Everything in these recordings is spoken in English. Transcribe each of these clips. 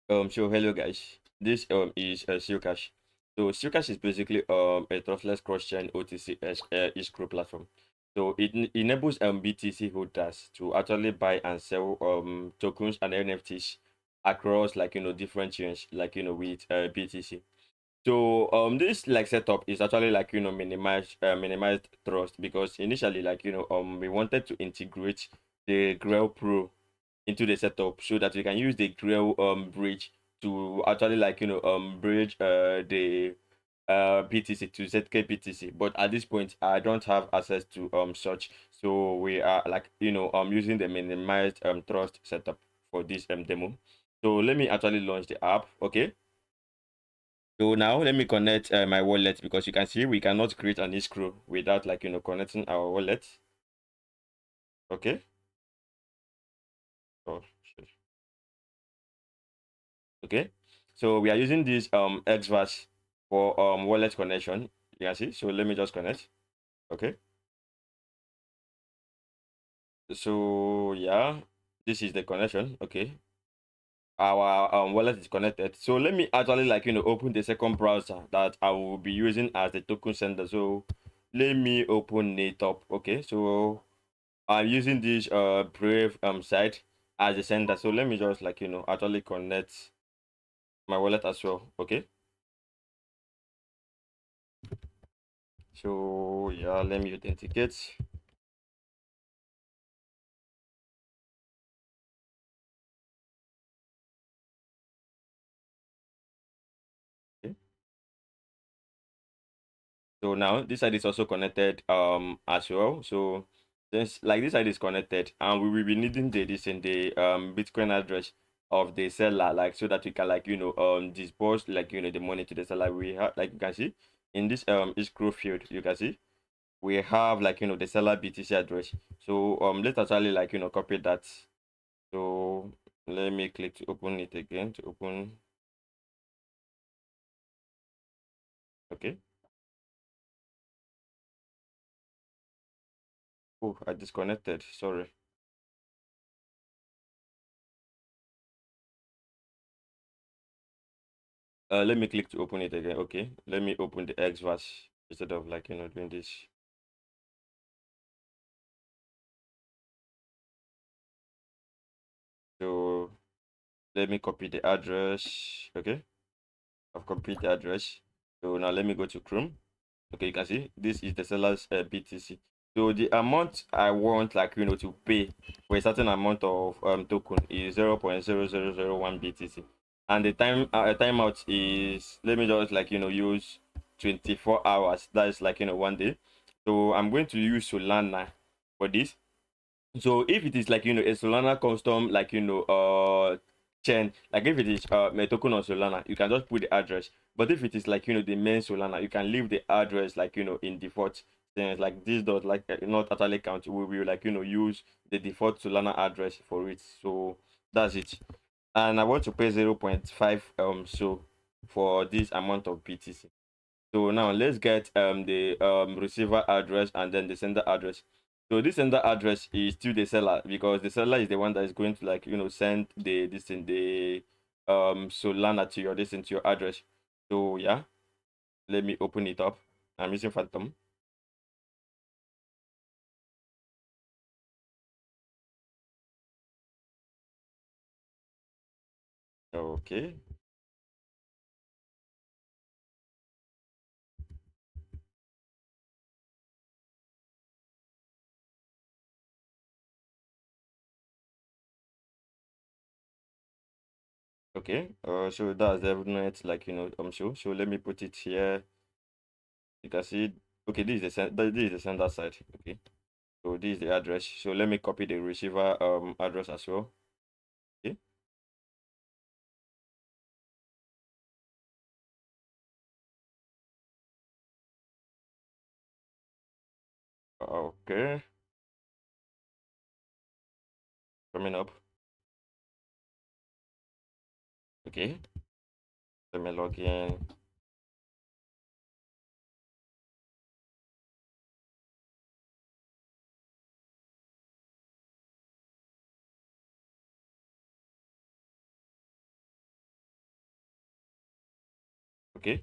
So hello guys. This is Sealcash. So Sealcash is basically a trustless cross-chain OTC escrow platform. So it enables BTC holders to actually buy and sell tokens and NFTs across like different chains like with BTC. So this like setup is actually like minimized trust because initially like we wanted to integrate the Grail Pro into the setup so that we can use the Grail bridge to actually like bridge the BTC to ZK BTC. But at this point I don't have access to such, so we are like using the minimized trust setup for this demo. So let me actually launch the app. Okay, so now let me connect my wallet because you can see we cannot create an escrow without like connecting our wallet. Okay. Oh, shit. Okay. So we are using this XVAS for wallet connection. You can see. So let me just connect. Okay. So yeah, this is the connection. Okay. Our wallet is connected. So let me actually like open the second browser that I will be using as the token sender. So let me open it up. Okay. So I'm using this Brave site as a sender. So let me just like actually connect my wallet as well. Okay. So yeah, let me authenticate. Okay. So now this side is also connected as well. So since like this side is connected, and we will be needing the this in the Bitcoin address of the seller, like so that we can like disburse like the money to the seller. We have like you can see in this escrow field, you can see we have like the seller BTC address. So let's actually like copy that. So let me click to open it again to open. Okay. Oh, I disconnected. Sorry. Let me click to open it again. Okay. Let me open the XVerse instead of like doing this. So let me copy the address. Okay. I've copied the address. So now let me go to Chrome. Okay, you can see this is the seller's BTC. So the amount I want like to pay for a certain amount of token is 0.0001 BTC, and the timeout is, let me just like use 24 hours. That is like 1 day. So I'm going to use Solana for this. So if it is like a Solana custom like chain, like if it is a token on Solana, you can just put the address. But if it is like the main Solana, you can leave the address like in default. Things like this does like not actually count. We will like use the default Solana address for it. So that's it. And I want to pay 0.5 so for this amount of BTC. So now let's get the receiver address and then the sender address. So this sender address is still the seller because the seller is the one that is going to like send the this in the Solana to your this into your address. So yeah, let me open it up. I'm using Phantom. Okay, okay. So that's the net like so let me put it here. You can see. Okay, this is the sender side. Okay, so this is the address. So let me copy the receiver address as well. Okay. Okay, coming up. Okay, let me log in. Okay.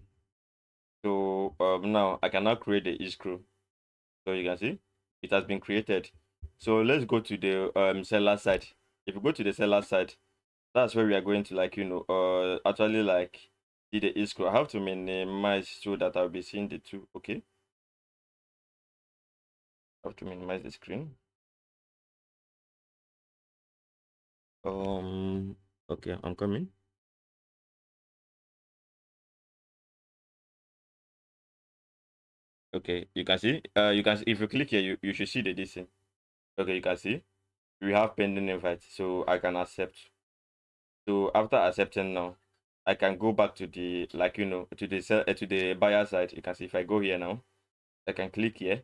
So now I can now create the escrow. So you can see it has been created. So let's go to the seller side. If you go to the seller side, that's where we are going to actually like see the escrow. I have to minimize so that I'll be seeing the two. Okay. I have to minimize the screen. Um okay, I'm coming. Okay, you can see if you click here, you should see the distance. Okay, you can see we have pending invite, so I can accept. So after accepting now, I can go back to the to the buyer side. You can see if I go here now, I can click here,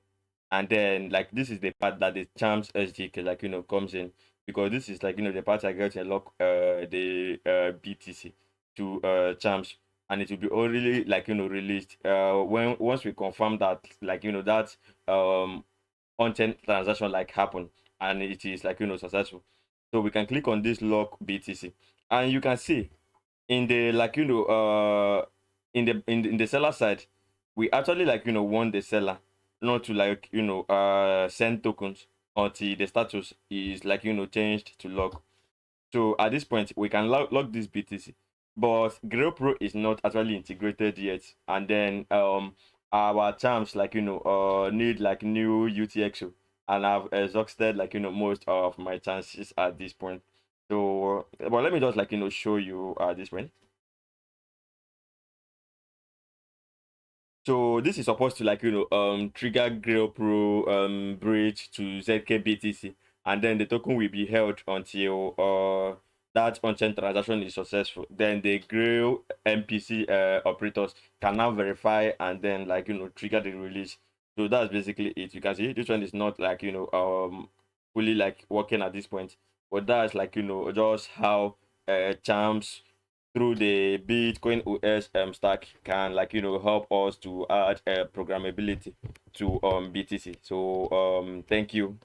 and then like this is the part that the charms SDK comes in, because this is the part I get to lock the BTC to charms, and it will be only released when once we confirm that that on-chain transaction happen, and it is successful. So we can click on this lock BTC, and you can see in the in the seller side, we actually want the seller not to send tokens until the status is changed to lock. So at this point, we can lock this BTC, but GrowPro is not actually integrated yet. And then our charms need new UTXO, and I've exhausted most of my chances at this point. So, but let me just show you at this point. So this is supposed to trigger Grail Pro bridge to ZKBTC, and then the token will be held until that on-chain transaction is successful. Then the Grail MPC operators can now verify and then trigger the release. So that's basically it. You can see this one is not fully working at this point, but that's just how charms through the Bitcoin OS stack can help us to add programmability to BTC. So thank you.